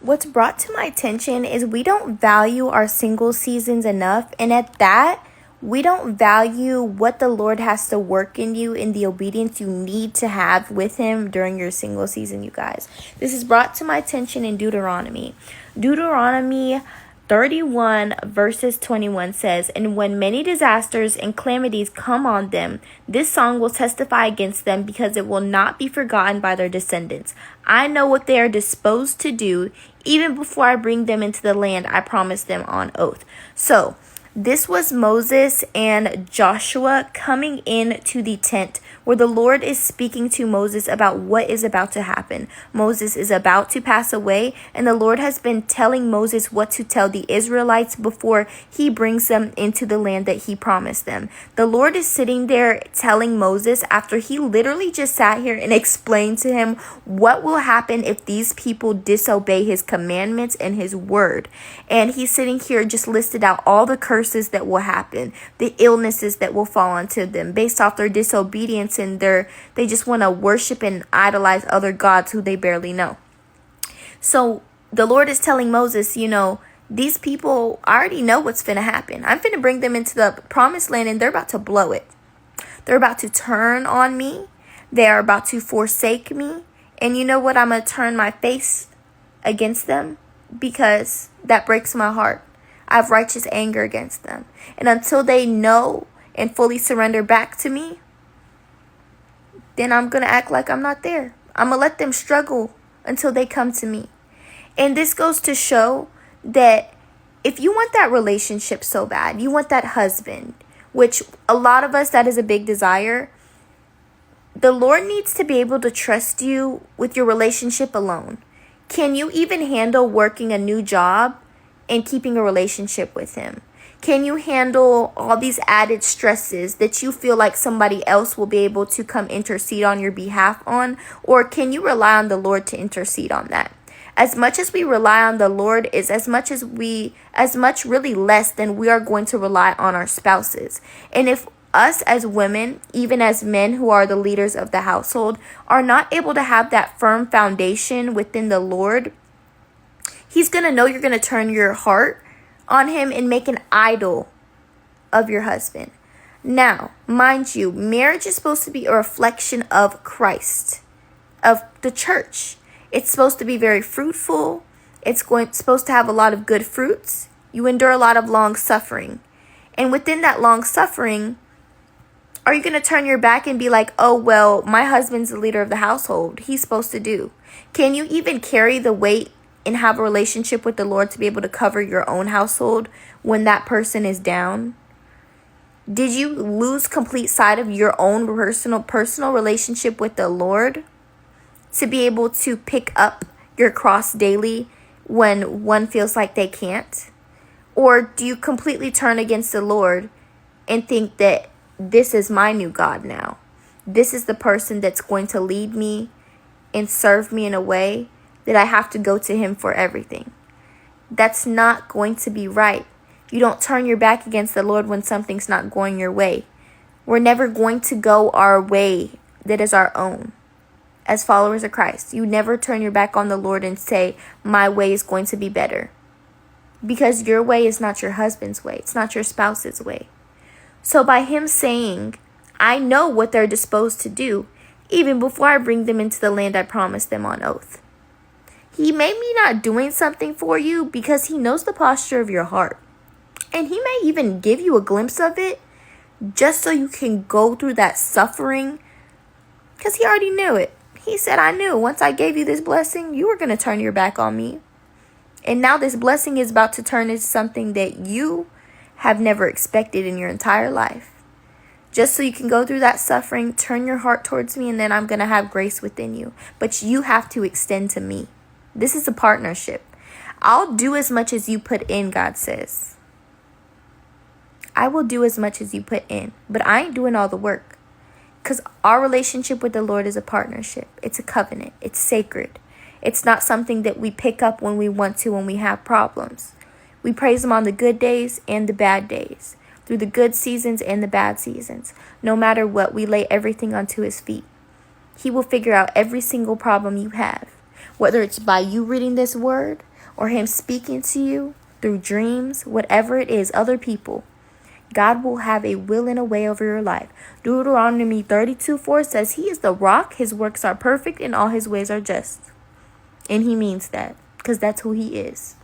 What's brought to my attention is we don't value our single seasons enough. And at that, we don't value what the Lord has to work in you in the obedience you need to have with him during your single season, you guys. This is brought to my attention in Deuteronomy. Deuteronomy 31 verses 21 says, "And when many disasters and calamities come on them, this song will testify against them, because it will not be forgotten by their descendants. I know what they are disposed to do, even before I bring them into the land I promised them on oath." So this was Moses and Joshua coming into the tent where the Lord is speaking to Moses about what is about to happen. Moses is about to pass away, and the Lord has been telling Moses what to tell the Israelites before he brings them into the land that he promised them. The Lord is sitting there telling Moses, after he literally just sat here and explained to him what will happen if these people disobey his commandments and his word. And he's sitting here just listed out all the curses that will happen, the illnesses that will fall onto them based off their disobedience, and they just want to worship and idolize other gods who they barely know. So the Lord is telling Moses, these people, I already know what's finna happen. I'm finna bring them into the promised land, and they're about to blow it. They're about to turn on me. They are about to forsake me. And you know what? I'm going to turn my face against them, because that breaks my heart. I have righteous anger against them. And until they know and fully surrender back to me, then I'm going to act like I'm not there. I'm going to let them struggle until they come to me. And this goes to show that if you want that relationship so bad, you want that husband, which a lot of us, that is a big desire, the Lord needs to be able to trust you with your relationship alone. Can you even handle working a new job and keeping a relationship with him? Can you handle all these added stresses that you feel like somebody else will be able to come intercede on your behalf on? Or can you rely on the Lord to intercede on that? As much as we rely on the Lord is as much really less than we are going to rely on our spouses. And if us as women, even as men who are the leaders of the household, are not able to have that firm foundation within the Lord, he's going to know you're going to turn your heart on him and make an idol of your husband. Now, mind you, marriage is supposed to be a reflection of Christ, of the church. It's supposed to be very fruitful. It's supposed to have a lot of good fruits. You endure a lot of long suffering. And within that long suffering, are you going to turn your back and be like, oh, well, my husband's the leader of the household. He's supposed to do. Can you even carry the weight and have a relationship with the Lord to be able to cover your own household when that person is down? Did you lose complete sight of your own personal relationship with the Lord to be able to pick up your cross daily when one feels like they can't? Or do you completely turn against the Lord and think that this is my new God now? This is the person that's going to lead me and serve me in a way that I have to go to him for everything. That's not going to be right. You don't turn your back against the Lord when something's not going your way. We're never going to go our way that is our own. As followers of Christ, you never turn your back on the Lord and say, my way is going to be better. Because your way is not your husband's way. It's not your spouse's way. So by him saying, I know what they're disposed to do, even before I bring them into the land I promised them on oath. He may be not doing something for you because he knows the posture of your heart. And he may even give you a glimpse of it just so you can go through that suffering, because he already knew it. He said, I knew once I gave you this blessing, you were going to turn your back on me. And now this blessing is about to turn into something that you have never expected in your entire life. Just so you can go through that suffering, turn your heart towards me, and then I'm going to have grace within you. But you have to extend to me. This is a partnership. I'll do as much as you put in, God says. I will do as much as you put in, but I ain't doing all the work. Because our relationship with the Lord is a partnership. It's a covenant. It's sacred. It's not something that we pick up when we want to when we have problems. We praise him on the good days and the bad days. Through the good seasons and the bad seasons. No matter what, we lay everything onto his feet. He will figure out every single problem you have. Whether it's by you reading this word or him speaking to you through dreams, whatever it is, other people, God will have a will and a way over your life. Deuteronomy 32:4 says he is the rock, his works are perfect, and all his ways are just. And he means that because that's who he is.